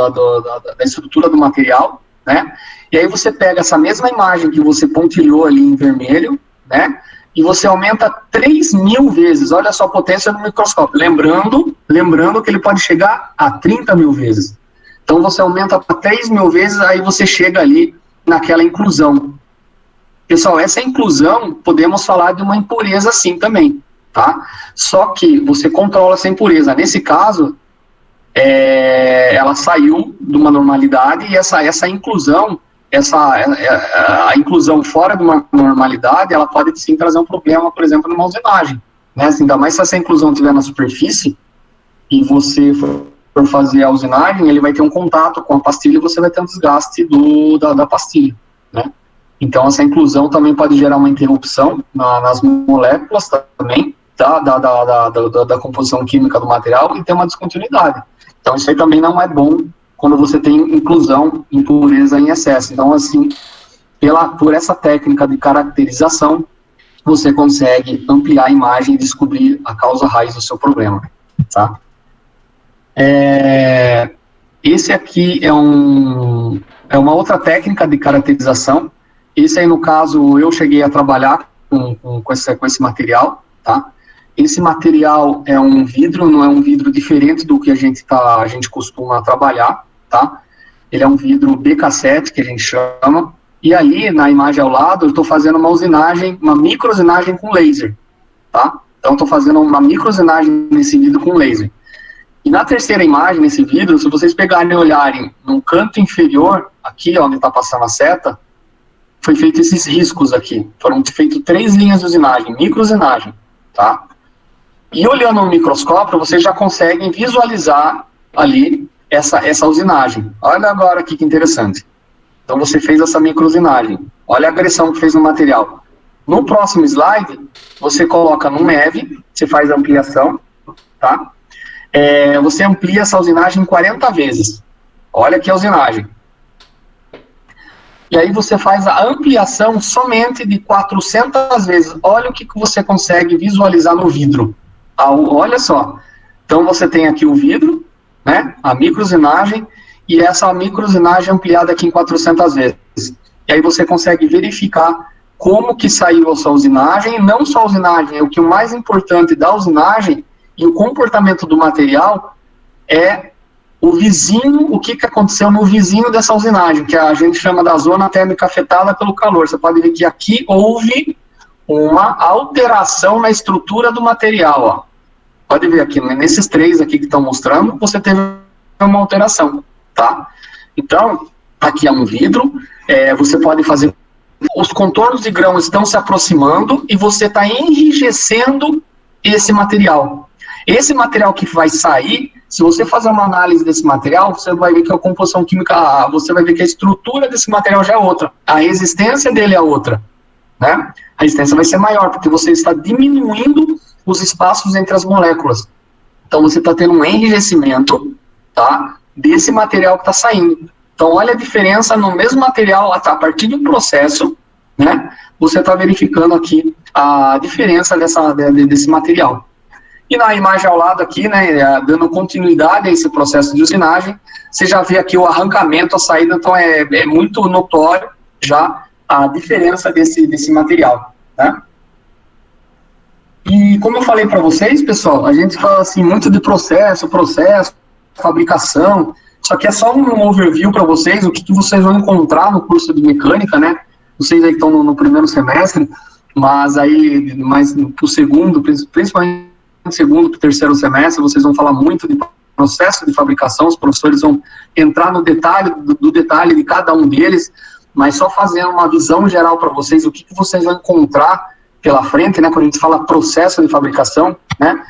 estrutura do material, né? E aí você pega essa mesma imagem que você pontilhou ali em vermelho, né? E você aumenta 3.000 vezes. Olha só a potência do microscópio. Lembrando que ele pode chegar a 30.000 vezes. Então, você aumenta para 3.000 vezes, aí você chega ali naquela inclusão. Pessoal, essa inclusão, podemos falar de uma impureza sim também, tá? Só que você controla essa impureza. Nesse caso, ela saiu de uma normalidade e essa inclusão, a inclusão fora de uma normalidade, ela pode sim trazer um problema, por exemplo, numa usinagem, né? Ainda mais se essa inclusão estiver na superfície e você for fazer a usinagem, ele vai ter um contato com a pastilha e você vai ter um desgaste da pastilha, né? Então, essa inclusão também pode gerar uma interrupção nas moléculas também, da composição química do material e ter uma descontinuidade. Então, isso aí também não é bom quando você tem inclusão, impureza em excesso. Então, assim, por essa técnica de caracterização, você consegue ampliar a imagem e descobrir a causa raiz do seu problema, tá? Esse aqui é uma outra técnica de caracterização. Esse aí, no caso, eu cheguei a trabalhar com esse material, tá? Esse material é um vidro, não é um vidro diferente do que a gente costuma trabalhar, tá? Ele é um vidro BK7, que a gente chama, e ali, na imagem ao lado, eu estou fazendo uma usinagem, uma microusinagem com laser, tá? Então, estou fazendo uma microusinagem nesse vidro com laser. E na terceira imagem, nesse vidro, se vocês pegarem e olharem no canto inferior, aqui, onde está passando a seta, foi feito esses riscos aqui. Foram feitas 3 linhas de usinagem, microusinagem, tá? E olhando no microscópio, vocês já conseguem visualizar ali essa usinagem. Olha agora aqui que interessante. Então, você fez essa microusinagem. Olha a agressão que fez no material. No próximo slide, você coloca no MEV, você faz a ampliação, tá? Você amplia essa usinagem 40 vezes. Olha aqui a usinagem. E aí você faz a ampliação somente de 400 vezes. Olha o que você consegue visualizar no vidro. Olha só. Então você tem aqui o vidro, né, a microusinagem, e essa microusinagem ampliada aqui em 400 vezes. E aí você consegue verificar como que saiu a sua usinagem, não só a usinagem, o que o mais importante da usinagem e o comportamento do material é o vizinho, o que aconteceu no vizinho dessa usinagem, que a gente chama da zona térmica afetada pelo calor. Você pode ver que aqui houve uma alteração na estrutura do material, ó. Pode ver aqui, nesses 3 aqui que estão mostrando, você teve uma alteração, tá? Então, aqui é um vidro, você pode fazer... Os contornos de grão estão se aproximando e você está enrijecendo esse material. Esse material que vai sair, se você fazer uma análise desse material, você vai ver que a composição química, você vai ver que a estrutura desse material já é outra, a resistência dele é outra, né? A resistência vai ser maior, porque você está diminuindo os espaços entre as moléculas. Então, você está tendo um enrijecimento, tá, desse material que está saindo. Então, olha a diferença no mesmo material, a partir de um processo, né, você está verificando aqui a diferença desse material. E na imagem ao lado aqui, né, dando continuidade a esse processo de usinagem, você já vê aqui o arrancamento, a saída, então é muito notório já a diferença desse material, né? E como eu falei para vocês, pessoal, a gente fala assim muito de processo, fabricação, só que é só um overview para vocês, o que vocês vão encontrar no curso de mecânica, né? Vocês aí que estão no primeiro semestre, mas aí, mais pro segundo, principalmente no segundo para o terceiro semestre, vocês vão falar muito de processo de fabricação, os professores vão entrar no detalhe, do detalhe de cada um deles, mas só fazendo uma visão geral para vocês, o que vocês vão encontrar pela frente, né, quando a gente fala processo de fabricação, né,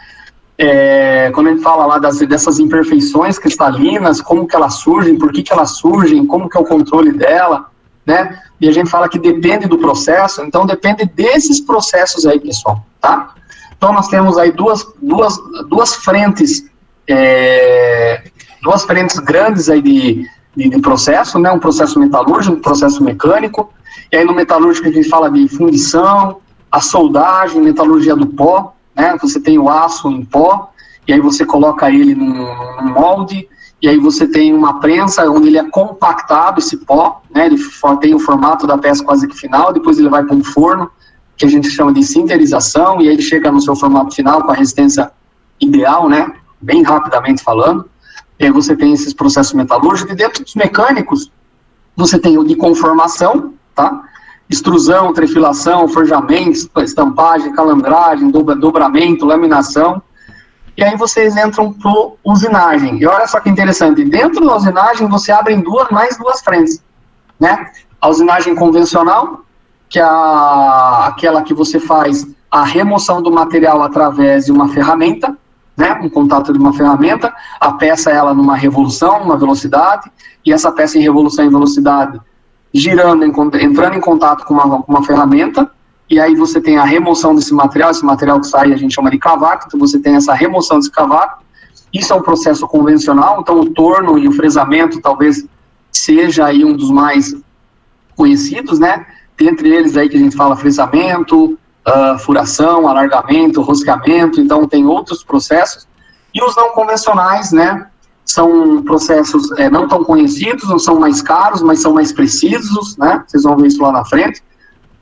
quando a gente fala lá dessas imperfeições cristalinas, como que elas surgem, por que elas surgem, como que é o controle dela, né? E a gente fala que depende do processo, então depende desses processos aí, pessoal, tá? Então nós temos aí duas frentes grandes aí de processo, né? Um processo metalúrgico, um processo mecânico, e aí no metalúrgico a gente fala de fundição, a soldagem, metalurgia do pó, né? Você tem o aço em pó, e aí você coloca ele num molde, e aí você tem uma prensa onde ele é compactado, esse pó, né? Ele tem o formato da peça quase que final, depois ele vai para um forno, que a gente chama de sinterização, e aí ele chega no seu formato final com a resistência ideal, né? Bem rapidamente falando. E aí você tem esses processos metalúrgicos, e dentro dos mecânicos, você tem o de conformação, tá? Extrusão, trefilação, forjamento, estampagem, calandragem, dobramento, laminação. E aí vocês entram para usinagem. E olha só que interessante, dentro da usinagem você abre mais duas frentes, né? A usinagem convencional, que é aquela que você faz a remoção do material através de uma ferramenta, né? Um contato de uma ferramenta, a peça ela numa revolução, numa velocidade, e essa peça em revolução e velocidade girando, entrando em contato com uma ferramenta, e aí você tem a remoção desse material, esse material que sai a gente chama de cavaco, então você tem essa remoção desse cavaco. Isso é um processo convencional, então o torno e o fresamento talvez seja aí um dos mais conhecidos, né? Dentre eles aí que a gente fala fresamento, furação, alargamento, rosqueamento, então tem outros processos. E os não convencionais, né? São processos não tão conhecidos, não são mais caros, mas são mais precisos, né? Vocês vão ver isso lá na frente.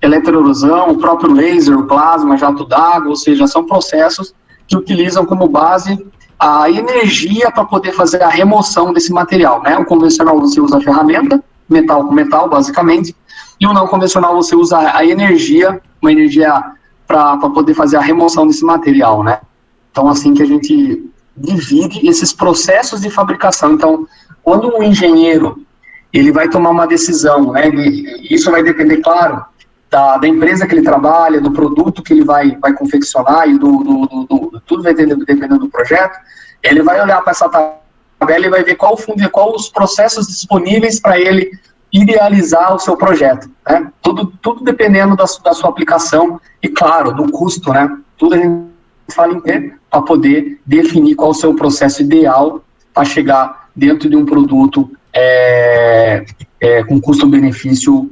Eletroerosão, o próprio laser, o plasma, jato d'água, ou seja, são processos que utilizam como base a energia para poder fazer a remoção desse material, né? O convencional você usa a ferramenta, metal com metal, basicamente, e o não convencional você usa a energia, uma energia para poder fazer a remoção desse material, né? Então, assim que a gente divide esses processos de fabricação. Então, quando um engenheiro ele vai tomar uma decisão, né? Isso vai depender, claro, da empresa que ele trabalha, do produto que ele vai confeccionar e tudo vai dependendo do projeto. Ele vai olhar para essa tabela e vai ver qual os processos disponíveis para ele idealizar o seu projeto, né? Tudo dependendo da sua aplicação e, claro, do custo, né? Tudo a gente fala em ter para poder definir qual o seu processo ideal para chegar dentro de um produto com custo-benefício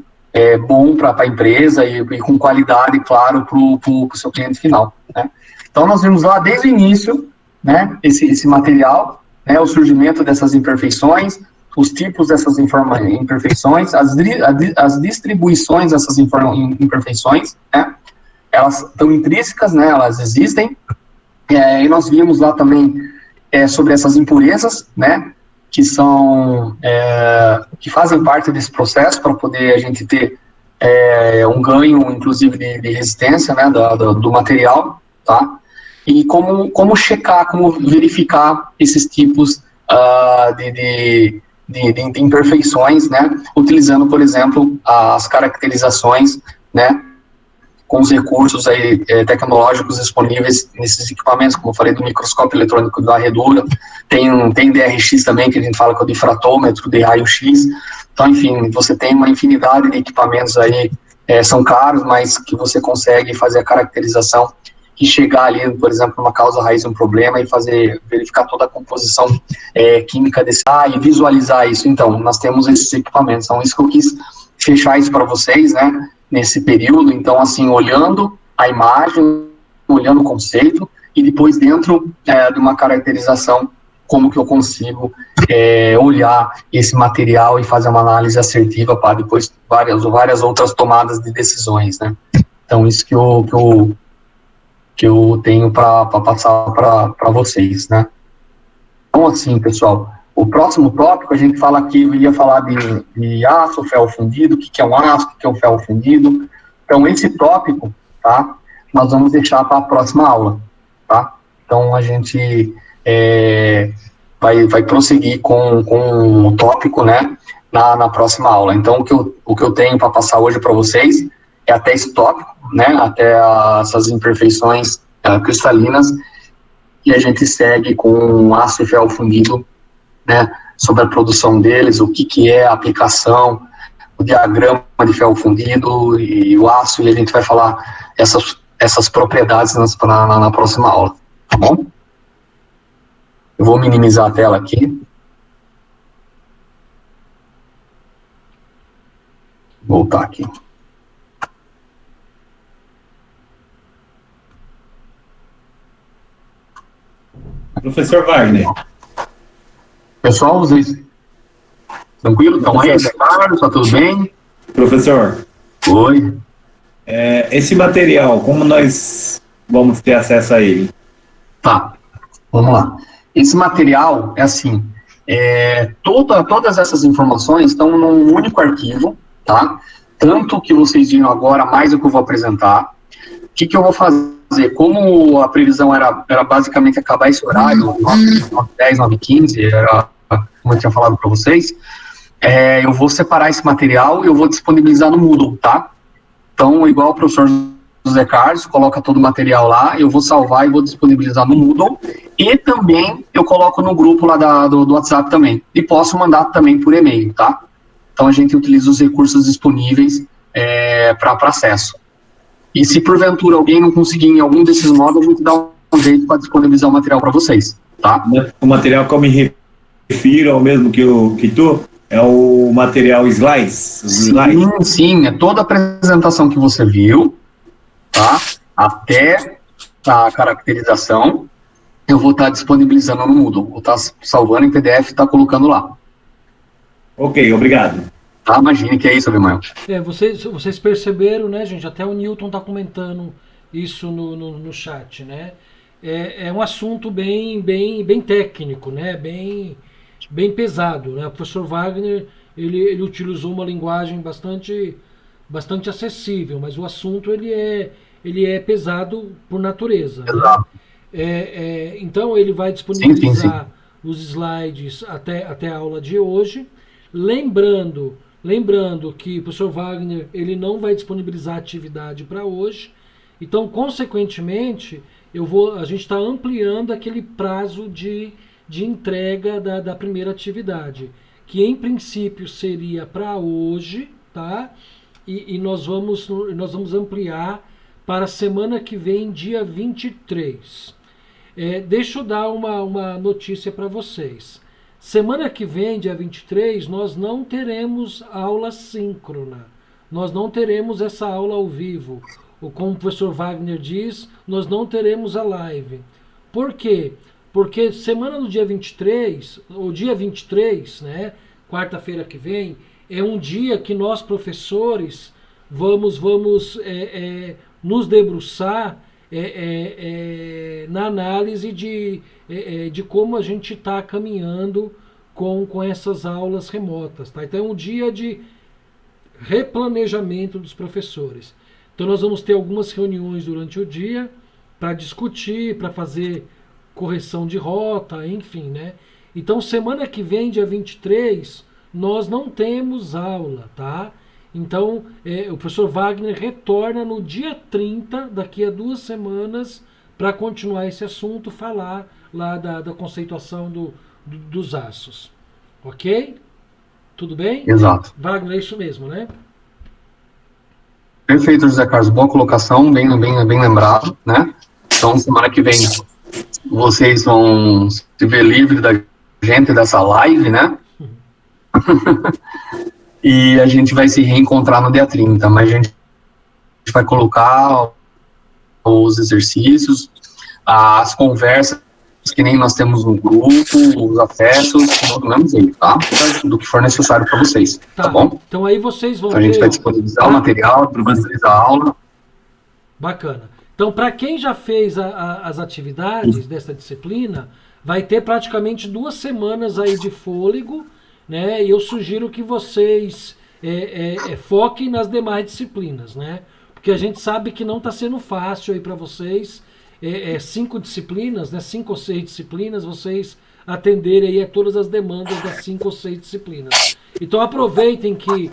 bom para a empresa e com qualidade, claro, para o seu cliente final, né? Então, nós vimos lá desde o início, né, esse material, né, o surgimento dessas imperfeições, os tipos dessas imperfeições, as distribuições dessas imperfeições, né, elas estão intrínsecas, né, elas existem, e nós vimos lá também sobre essas impurezas, né, que fazem parte desse processo para poder a gente ter um ganho, inclusive, de resistência, né, do material, tá? E como checar, como verificar esses tipos de imperfeições, né, utilizando, por exemplo, as caracterizações, né, com os recursos aí, tecnológicos disponíveis nesses equipamentos, como eu falei, do microscópio eletrônico de varredura, tem DRX também, que a gente fala que é o difratômetro, de raio-x. Então, enfim, você tem uma infinidade de equipamentos aí, são caros, mas que você consegue fazer a caracterização e chegar ali, por exemplo, numa causa raiz de um problema e verificar toda a composição química desse, e visualizar isso. Então, nós temos esses equipamentos. Então, isso que eu quis fechar isso para vocês, né, nesse período. Então, assim, olhando a imagem, olhando o conceito, e depois dentro de uma caracterização, como que eu consigo olhar esse material e fazer uma análise assertiva para depois várias outras tomadas de decisões, né. Então, isso que eu tenho para passar para vocês, né. Então, assim, pessoal, o próximo tópico, a gente fala aqui, eu ia falar de aço, ferro fundido, o que é um aço, o que é um ferro fundido. Então, esse tópico, tá, nós vamos deixar para a próxima aula, tá? Então, a gente vai prosseguir com o tópico, né, na próxima aula. Então, o que eu tenho para passar hoje para vocês é até esse tópico, né, até essas imperfeições cristalinas, e a gente segue com aço e ferro fundido, né, sobre a produção deles, o que é a aplicação, o diagrama de ferro fundido e o aço, e a gente vai falar essas propriedades na próxima aula, tá bom? Eu vou minimizar a tela aqui. Voltar aqui. Professor Wagner. Pessoal, vocês tranquilo? Estão aí? Claro, tá tudo bem? Professor, Oi. esse material, como nós vamos ter acesso a ele? Tá, vamos lá. Esse material é assim, todas essas informações estão num único arquivo, tá? Tanto o que vocês viram agora, mais o que eu vou apresentar. O que eu vou fazer? Como a previsão era basicamente acabar esse horário, 9h10, 9h15, como eu tinha falado para vocês, eu vou separar esse material e eu vou disponibilizar no Moodle, tá? Então, igual o professor José Carlos, coloca todo o material lá, eu vou salvar e vou disponibilizar no Moodle, e também eu coloco no grupo lá do WhatsApp também, e posso mandar também por e-mail, tá? Então, a gente utiliza os recursos disponíveis para acesso. E se porventura alguém não conseguir em algum desses modos, a gente dá um jeito para disponibilizar o material para vocês, tá? O material que eu me refiro, ao mesmo que tu, é o material slides? Sim, é toda a apresentação que você viu, tá? Até a caracterização, eu vou estar disponibilizando no Moodle. Vou estar salvando em PDF e estar colocando lá. Ok, obrigado. Tá, imagine que é isso, Abimael. Vocês perceberam, né, gente? Até o Newton está comentando isso no chat, né? É um assunto bem técnico, né? Bem pesado, né? O professor Wagner, ele utilizou uma linguagem bastante acessível, mas o assunto ele é pesado por natureza. Exato. Né? Então ele vai disponibilizar sim. os slides até a aula de hoje, lembrando que o professor Wagner ele não vai disponibilizar atividade para hoje, então consequentemente a gente está ampliando aquele prazo de entrega da primeira atividade, que em princípio seria para hoje, tá? E nós vamos ampliar para a semana que vem, dia 23. Deixa eu dar uma notícia para vocês. Semana que vem, dia 23, nós não teremos aula síncrona. Nós não teremos essa aula ao vivo. Ou como o professor Wagner diz, nós não teremos a live. Por quê? Porque semana do dia 23, ou dia 23, né, quarta-feira que vem, é um dia que nós, professores, vamos nos debruçar na análise de como a gente está caminhando com essas aulas remotas. Tá? Então é um dia de replanejamento dos professores. Então nós vamos ter algumas reuniões durante o dia para discutir, para fazer correção de rota, enfim, né? Então semana que vem, dia 23, nós não temos aula, tá? Então, o professor Wagner retorna no dia 30, daqui a 2 semanas, para continuar esse assunto, falar lá da conceituação dos aços. Ok? Tudo bem? Exato. Wagner, é isso mesmo, né? Perfeito, José Carlos. Boa colocação, bem lembrado, né? Então, semana que vem, vocês vão se ver livre da gente dessa live, né? E a gente vai se reencontrar no dia 30, mas a gente vai colocar os exercícios, as conversas que nem nós temos no grupo, os acessos, do mesmo jeito, tá? Do que for necessário para vocês, tá bom? Então aí vocês vão então, a gente vai disponibilizar o material, disponibilizar a aula. Bacana. Então, para quem já fez as atividades dessa disciplina, vai ter praticamente 2 semanas aí de fôlego, né? E eu sugiro que vocês foquem nas demais disciplinas, né? Porque a gente sabe que não está sendo fácil aí para vocês, 5 disciplinas, né? 5 ou 6 disciplinas, vocês atenderem aí a todas as demandas das 5 ou 6 disciplinas. Então aproveitem que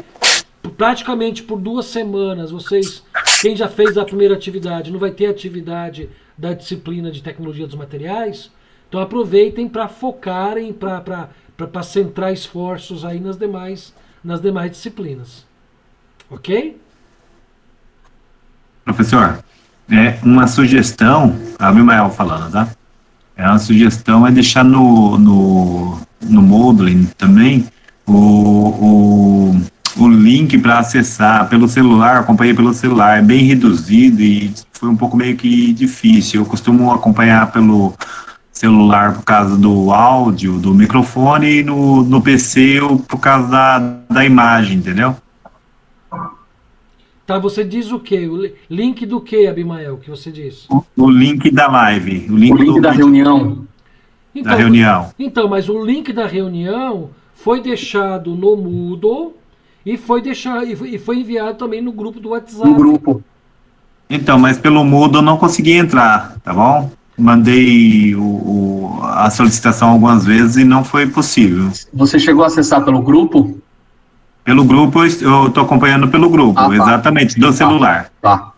praticamente por 2 semanas, quem já fez a primeira atividade, não vai ter atividade da disciplina de tecnologia dos materiais. Então aproveitem para focarem, para centrar esforços aí nas demais disciplinas. Ok? Professor, uma sugestão, a Abimael falando, tá? Uma sugestão é deixar no Moodle também o link para acessar pelo celular, acompanhei pelo celular, é bem reduzido e foi um pouco meio que difícil. Eu costumo acompanhar pelo celular por causa do áudio, do microfone, e no PC por causa da imagem, entendeu? Tá, você diz o quê? O link do quê, Abimael, que você disse? O link da live. O link da reunião. Da reunião. Então, mas o link da reunião foi deixado no Moodle e foi enviado também no grupo do WhatsApp. No grupo. Então, mas pelo Moodle eu não consegui entrar, tá bom? Mandei a solicitação algumas vezes e não foi possível. Você chegou a acessar pelo grupo? Pelo grupo, eu estou acompanhando pelo grupo, tá. Exatamente, do celular. Tá.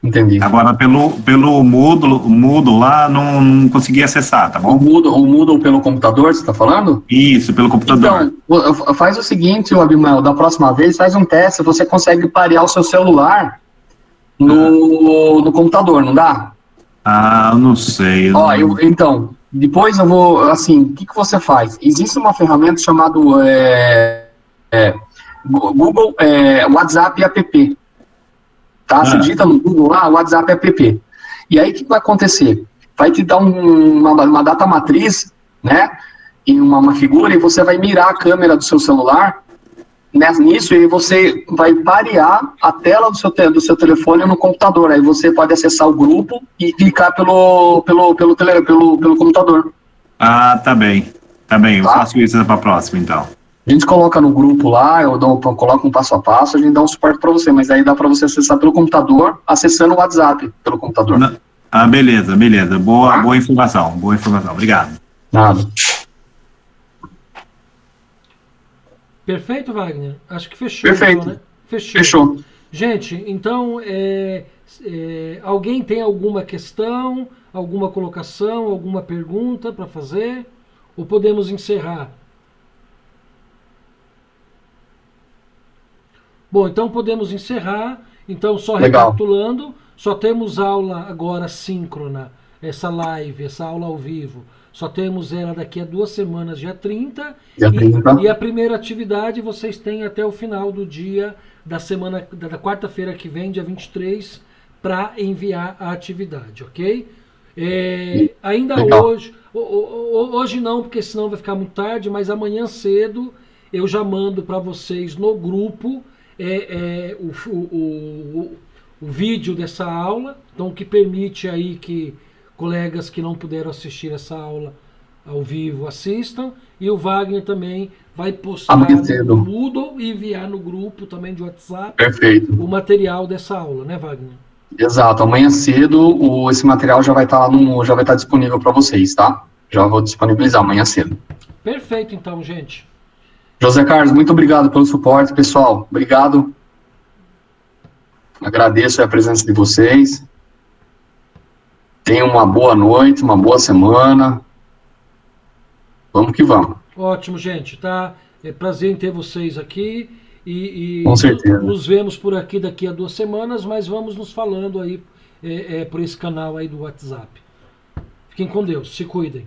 Entendi. Agora, pelo Moodle lá, não consegui acessar, tá bom? O Moodle pelo computador, você está falando? Isso, pelo computador. Então, faz o seguinte, Abimael, da próxima vez, faz um teste, você consegue parear o seu celular no computador, não dá? Eu não sei. Então, depois eu vou, assim, o que você faz? Existe uma ferramenta chamada Google WhatsApp app, tá? Você digita no Google lá, WhatsApp app. E aí, o que vai acontecer? Vai te dar uma data matriz, né? E uma figura, e você vai mirar a câmera do seu celular nisso, e você vai parear a tela do seu telefone no computador. Aí você pode acessar o grupo e clicar pelo computador. Tá bem. Tá bem, eu faço isso para a próxima, então. A gente coloca no grupo lá, coloco um passo a passo, a gente dá um suporte para você, mas aí dá para você acessar pelo computador, acessando o WhatsApp pelo computador. Beleza. Boa informação, obrigado. Nada. Perfeito, Wagner? Acho que fechou. Perfeito. Então, né? Fechou. Gente, então, alguém tem alguma questão, alguma colocação, alguma pergunta para fazer? Ou podemos encerrar? Bom, então podemos encerrar. Então, só recapitulando, só temos aula agora síncrona, essa live, essa aula ao vivo. Só temos ela daqui a 2 semanas, dia 30. E a primeira atividade vocês têm até o final do dia da semana, da quarta-feira que vem, dia 23, para enviar a atividade, ok? Ainda hoje não, porque senão vai ficar muito tarde, mas amanhã cedo eu já mando para vocês no grupo o vídeo dessa aula, então que permite aí que colegas que não puderam assistir essa aula ao vivo assistam, e o Wagner também vai postar no Moodle e enviar no grupo também de WhatsApp. Perfeito. O material dessa aula, né, Wagner? Exato, amanhã cedo esse material já vai estar disponível para vocês, tá? Já vou disponibilizar amanhã cedo. Perfeito, então, gente. José Carlos, muito obrigado pelo suporte, pessoal. Obrigado. Agradeço a presença de vocês. Tenham uma boa noite, uma boa semana. Vamos que vamos. Ótimo, gente. Tá? É prazer em ter vocês aqui. E com certeza. Nos vemos por aqui daqui a 2 semanas, mas vamos nos falando aí por esse canal aí do WhatsApp. Fiquem com Deus. Se cuidem.